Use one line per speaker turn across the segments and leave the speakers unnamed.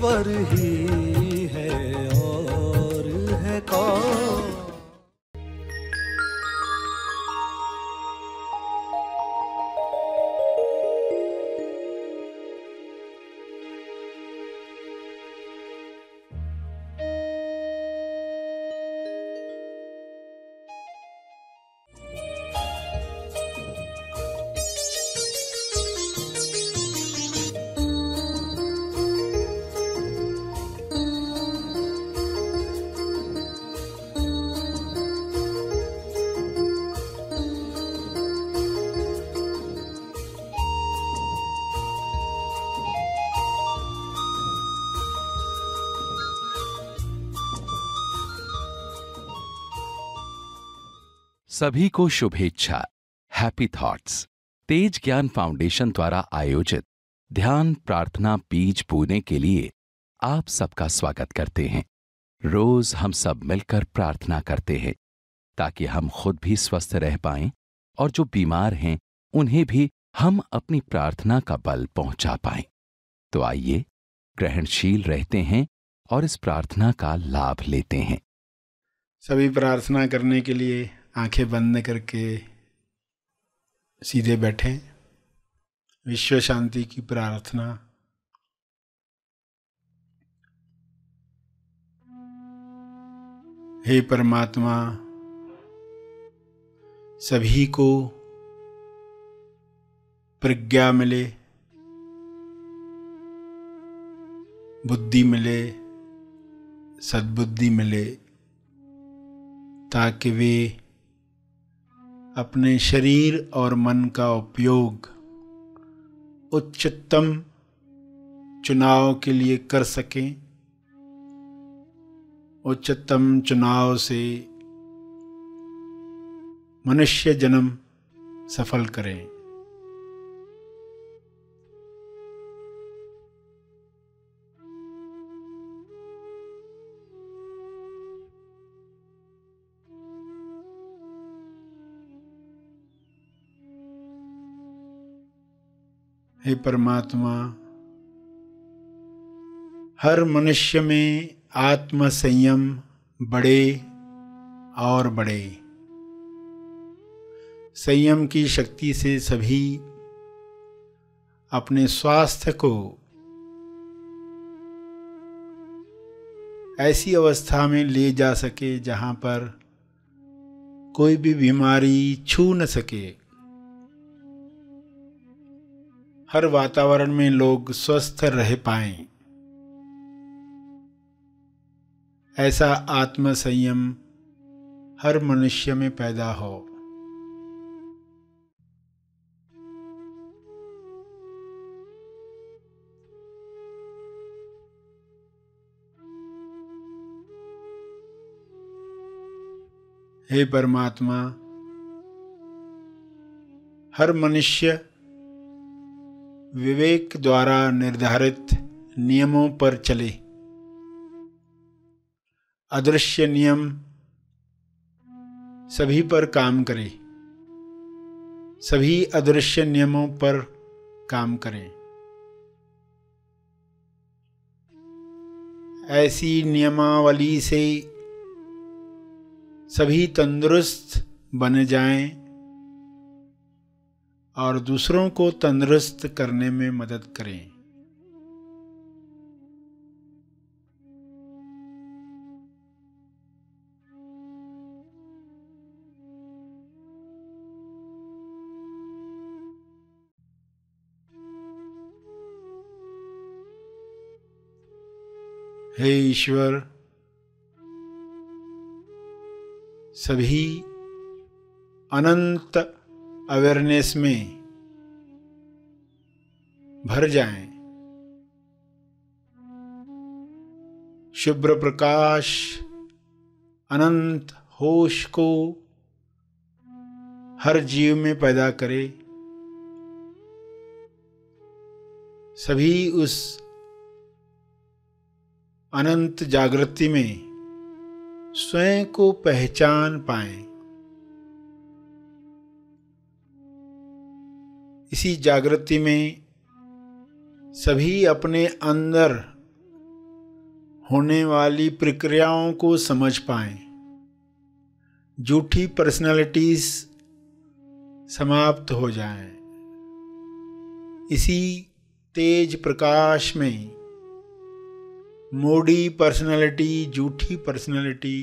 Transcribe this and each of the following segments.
ईश्वर ही है और है कौन।
सभी को शुभेच्छा। हैप्पी थॉट्स तेज ज्ञान फाउंडेशन द्वारा आयोजित ध्यान प्रार्थना बीज बोने के लिए आप सबका स्वागत करते हैं। रोज हम सब मिलकर प्रार्थना करते हैं ताकि हम खुद भी स्वस्थ रह पाएं और जो बीमार हैं उन्हें भी हम अपनी प्रार्थना का बल पहुंचा पाएं। तो आइए ग्रहणशील रहते हैं और इस प्रार्थना का लाभ लेते हैं।
सभी प्रार्थना करने के लिए आंखें बंद करके सीधे बैठें। विश्व शांति की प्रार्थना। हे परमात्मा, सभी को प्रज्ञा मिले, बुद्धि मिले, सद्बुद्धि मिले, ताकि वे अपने शरीर और मन का उपयोग उच्चतम चुनाव के लिए कर सकें। उच्चतम चुनाव से मनुष्य जन्म सफल करें। हे परमात्मा, हर मनुष्य में आत्म संयम बढ़े और बढ़े। संयम की शक्ति से सभी अपने स्वास्थ्य को ऐसी अवस्था में ले जा सके जहाँ पर कोई भी बीमारी छू न सके। हर वातावरण में लोग स्वस्थ रह पाएं, ऐसा आत्म संयम हर मनुष्य में पैदा हो। हे परमात्मा, हर मनुष्य विवेक द्वारा निर्धारित नियमों पर चले। अदृश्य नियम सभी पर काम करे, सभी अदृश्य नियमों पर काम करें। ऐसी नियमावली से सभी तंदुरुस्त बन जाएं और दूसरों को तंदुरुस्त करने में मदद करें। हे ईश्वर, सभी अनंत अवेयरनेस में भर जाएं। शुभ्र प्रकाश अनंत होश को हर जीव में पैदा करे। सभी उस अनंत जागृति में स्वयं को पहचान पाएं। इसी जागृति में सभी अपने अंदर होने वाली प्रक्रियाओं को समझ पाएं, झूठी पर्सनालिटीज समाप्त हो जाएं। इसी तेज प्रकाश में मोड़ी पर्सनालिटी, झूठी पर्सनालिटी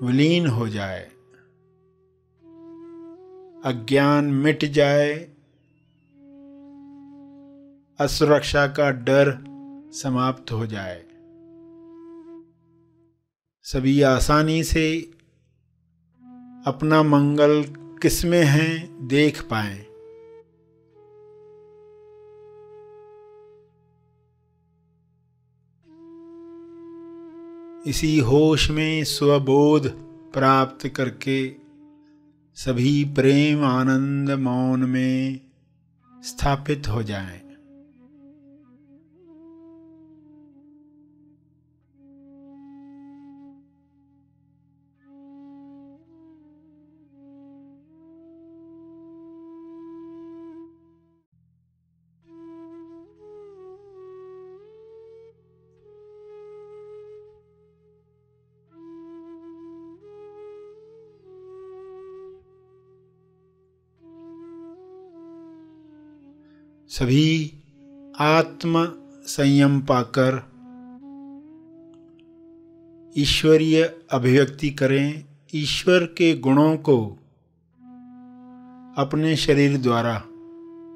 विलीन हो जाए, अज्ञान मिट जाए, असुरक्षा का डर समाप्त हो जाए, सभी आसानी से अपना मंगल किसमें है देख पाएं। इसी होश में स्वबोध प्राप्त करके सभी प्रेम आनंद मौन में स्थापित हो जाएं। सभी आत्म संयम पाकर ईश्वरीय अभिव्यक्ति करें, ईश्वर के गुणों को अपने शरीर द्वारा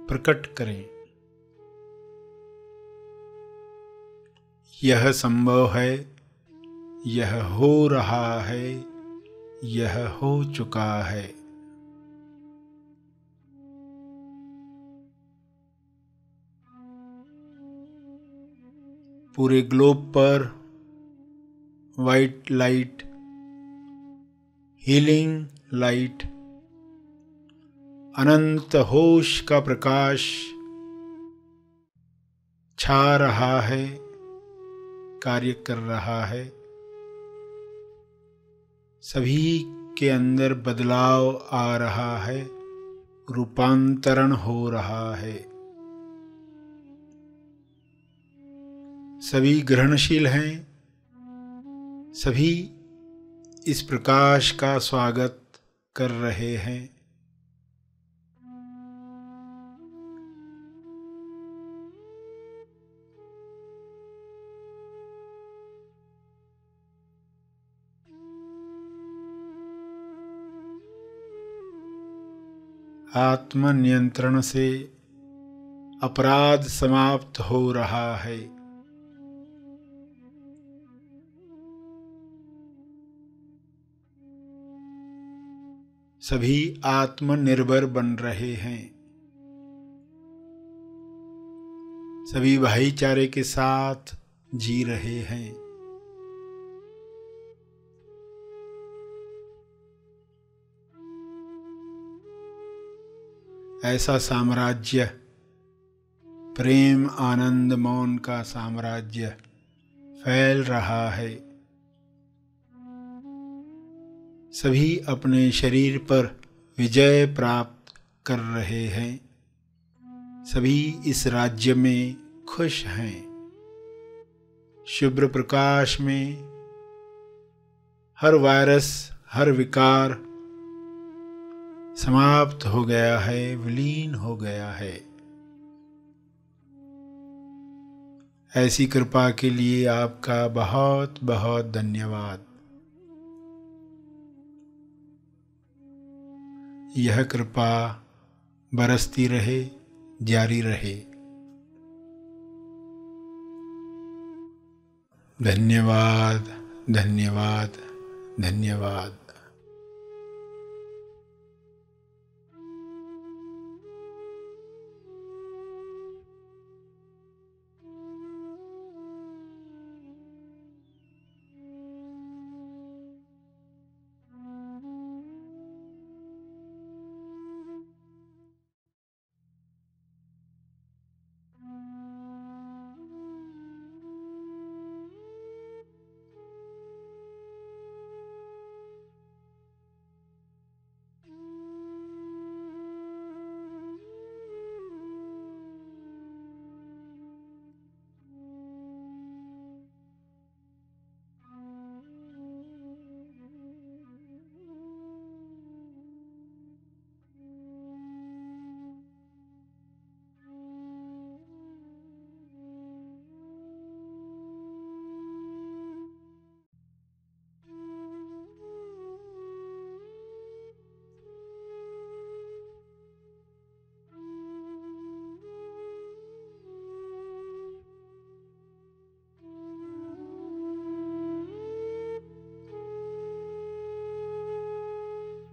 प्रकट करें। यह संभव है, यह हो रहा है, यह हो चुका है। पूरे ग्लोब पर वाइट लाइट, हीलिंग लाइट, अनंत होश का प्रकाश छा रहा है, कार्य कर रहा है। सभी के अंदर बदलाव आ रहा है, रूपांतरण हो रहा है। सभी ग्रहणशील हैं, सभी इस प्रकाश का स्वागत कर रहे हैं। आत्म नियंत्रण से अपराध समाप्त हो रहा है। सभी आत्मनिर्भर बन रहे हैं, सभी भाईचारे के साथ जी रहे हैं। ऐसा साम्राज्य, प्रेम आनंद मौन का साम्राज्य फैल रहा है। सभी अपने शरीर पर विजय प्राप्त कर रहे हैं, सभी इस राज्य में खुश हैं। शुभ्र प्रकाश में हर वायरस, हर विकार समाप्त हो गया है, विलीन हो गया है। ऐसी कृपा के लिए आपका बहुत बहुत धन्यवाद। यह कृपा बरसती रहे, जारी रहे। धन्यवाद, धन्यवाद, धन्यवाद।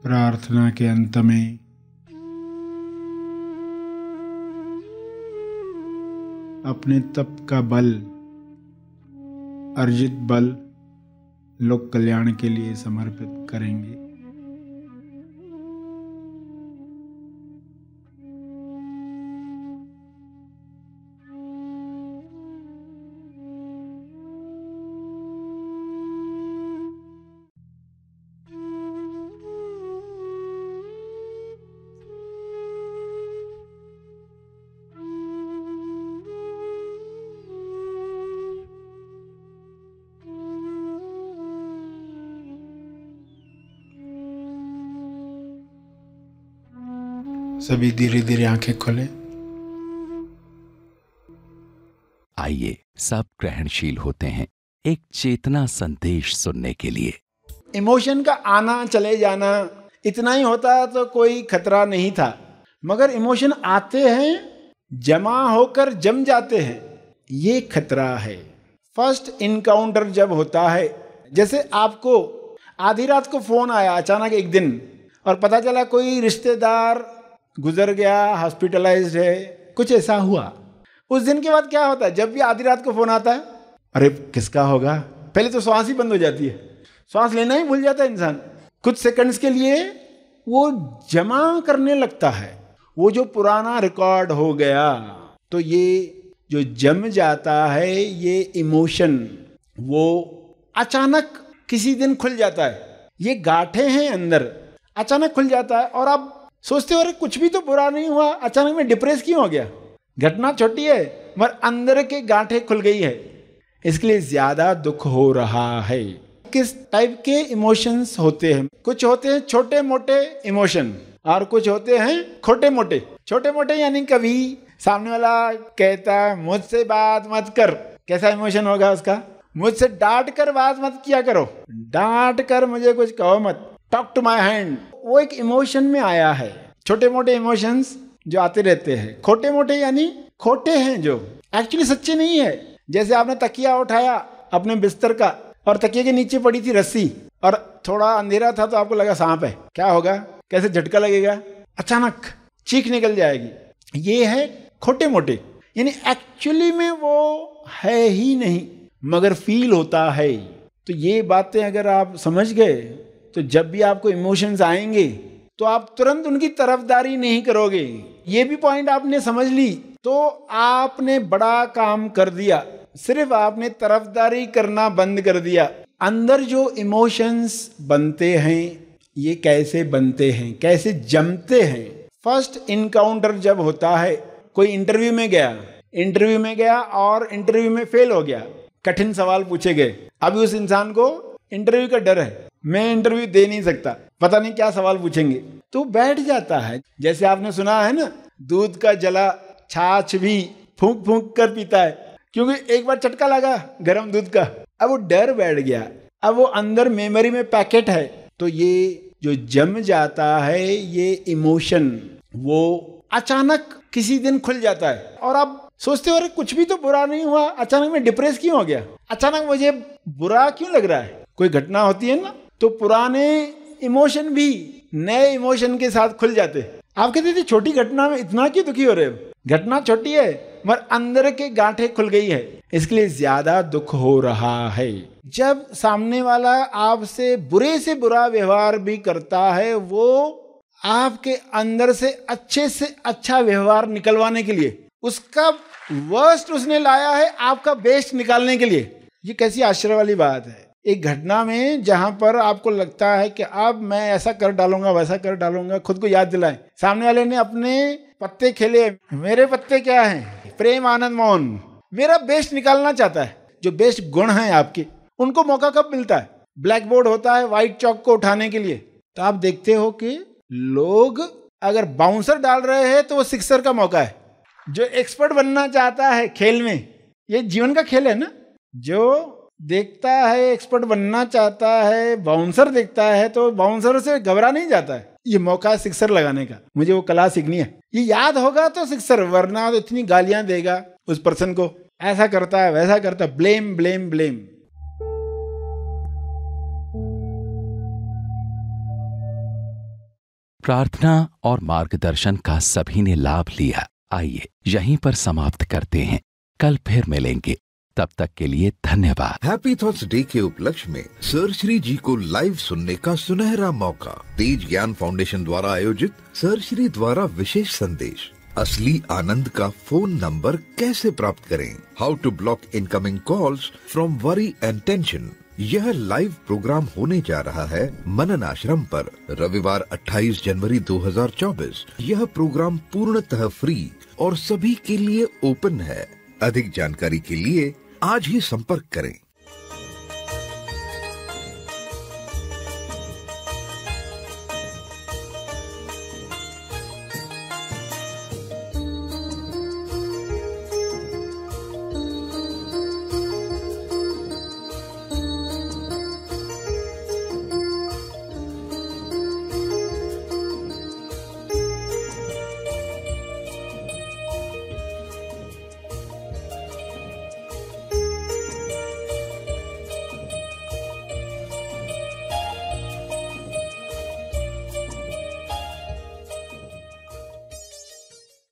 प्रार्थना के अंत में अपने तप का बल, अर्जित बल लोक कल्याण के लिए समर्पित करेंगे। सभी धीरे धीरे आंखें खोलें।
आइए सब ग्रहणशील होते हैं एक चेतना संदेश सुनने के लिए।
इमोशन का आना चले जाना इतना ही होता तो कोई खतरा नहीं था, मगर इमोशन आते हैं, जमा होकर जम जाते हैं, ये खतरा है। फर्स्ट इनकाउंटर जब होता है, जैसे आपको आधी रात को फोन आया अचानक एक दिन और पता चला कोई रिश्तेदार गुजर गया, हॉस्पिटलाइज्ड है, कुछ ऐसा हुआ। उस दिन के बाद क्या होता है, जब भी आधी रात को फोन आता है, अरे किसका होगा, पहले तो श्वास ही बंद हो जाती है, श्वास लेना ही भूल जाता है इंसान। कुछ सेकंड्स के लिए वो जमा करने लगता है, वो जो पुराना रिकॉर्ड हो गया। तो ये जो जम जाता है, ये इमोशन वो अचानक किसी दिन खुल जाता है। ये गांठें हैं अंदर, अचानक खुल जाता है और आप सोचते हो अरे कुछ भी तो बुरा नहीं हुआ, अचानक मैं डिप्रेस क्यों हो गया। घटना छोटी है मगर अंदर के गांठें खुल गई है, इसके लिए ज्यादा दुख हो रहा है। किस टाइप के इमोशंस होते हैं? कुछ होते हैं छोटे मोटे इमोशन और कुछ होते हैं खोटे मोटे। छोटे मोटे यानी कभी सामने वाला कहता है मुझसे बात मत कर, कैसा इमोशन होगा उसका? मुझसे डांट कर बात मत किया करो, डांट कर मुझे कुछ कहो मत, टॉक टू माई हैंड। वो एक इमोशन में आया है। छोटे मोटे इमोशंस जो आते रहते हैं। खोटे मोटे यानी खोटे हैं, जो एक्चुअली सच्चे नहीं है। जैसे आपने तकिया उठाया अपने बिस्तर का और तकिए के नीचे पड़ी थी रस्सी और थोड़ा अंधेरा था तो आपको लगा सांप है, क्या होगा, कैसे झटका लगेगा, अचानक चीख निकल जाएगी। ये है खोटे मोटे, यानी एक्चुअली में वो है ही नहीं मगर फील होता है। तो ये बातें अगर आप समझ गए तो जब भी आपको इमोशंस आएंगे तो आप तुरंत उनकी तरफदारी नहीं करोगे। ये भी पॉइंट आपने समझ ली तो आपने बड़ा काम कर दिया। सिर्फ आपने तरफदारी करना बंद कर दिया। अंदर जो इमोशंस बनते हैं, ये कैसे बनते हैं, कैसे जमते हैं? फर्स्ट इनकाउंटर जब होता है, कोई इंटरव्यू में गया और इंटरव्यू में फेल हो गया, कठिन सवाल पूछे गए। अभी उस इंसान को इंटरव्यू का डर है, मैं इंटरव्यू दे नहीं सकता, पता नहीं क्या सवाल पूछेंगे, तो बैठ जाता है। जैसे आपने सुना है ना, दूध का जला छाछ भी फूंक फूंक कर पीता है, क्योंकि एक बार चटका लगा गर्म दूध का, अब वो डर बैठ गया, अब वो अंदर मेमोरी में पैकेट है। तो ये जो जम जाता है, ये इमोशन वो अचानक किसी दिन खुल जाता है और आप सोचते हो अरे कुछ भी तो बुरा नहीं हुआ, अचानक मैं डिप्रेस क्यों हो गया, अचानक मुझे बुरा क्यों लग रहा है। कोई घटना होती है ना, तो पुराने इमोशन भी नए इमोशन के साथ खुल जाते। आप कहते थे छोटी घटना में इतना क्यों दुखी हो रहे हो, घटना छोटी है मगर अंदर के गांठें खुल गई है, इसके लिए ज्यादा दुख हो रहा है। जब सामने वाला आपसे बुरे से बुरा व्यवहार भी करता है, वो आपके अंदर से अच्छा व्यवहार निकलवाने के लिए, उसका वर्स्ट उसने लाया है आपका बेस्ट निकालने के लिए। ये कैसी आश्चर्य वाली बात है। एक घटना में जहां पर आपको लगता है कि अब मैं ऐसा कर डालूंगा, वैसा कर डालूंगा, खुद को याद दिलाएं, सामने वाले ने अपने पत्ते खेले, मेरे पत्ते क्या हैं, प्रेम आनंद मौन, मेरा बेस्ट निकालना चाहता है। जो बेस्ट गुण हैं आपके, उनको मौका कब मिलता है? ब्लैक बोर्ड होता है व्हाइट चौक को उठाने के लिए, तो आप देखते हो कि लोग अगर बाउंसर डाल रहे हैं तो वो सिक्सर का मौका है। जो एक्सपर्ट बनना चाहता है खेल में, ये जीवन का खेल है ना, जो देखता है एक्सपर्ट बनना चाहता है, बाउंसर देखता है तो बाउंसर से घबरा नहीं जाता है। ये मौका है सिक्सर लगाने का, मुझे वो कला सीखनी है, ये याद होगा तो सिक्सर, वरना तो इतनी गालियां देगा उस पर्सन को, ऐसा करता है वैसा करता है, ब्लेम ब्लेम ब्लेम।
प्रार्थना और मार्गदर्शन का सभी ने लाभ लिया। आइए यहीं पर समाप्त करते हैं, कल फिर मिलेंगे, तब तक के लिए धन्यवाद।
हैप्पी थॉट्स डे के उपलक्ष्य में सर श्री जी को लाइव सुनने का सुनहरा मौका। तेज ज्ञान फाउंडेशन द्वारा आयोजित सर श्री द्वारा विशेष संदेश, असली आनंद का फोन नंबर कैसे प्राप्त करें, how to block incoming calls from worry and tension. यह लाइव प्रोग्राम होने जा रहा है मनन आश्रम पर रविवार 28 जनवरी 2024। यह प्रोग्राम पूर्णतः फ्री और सभी के लिए ओपन है। अधिक जानकारी के लिए आज ही संपर्क करें।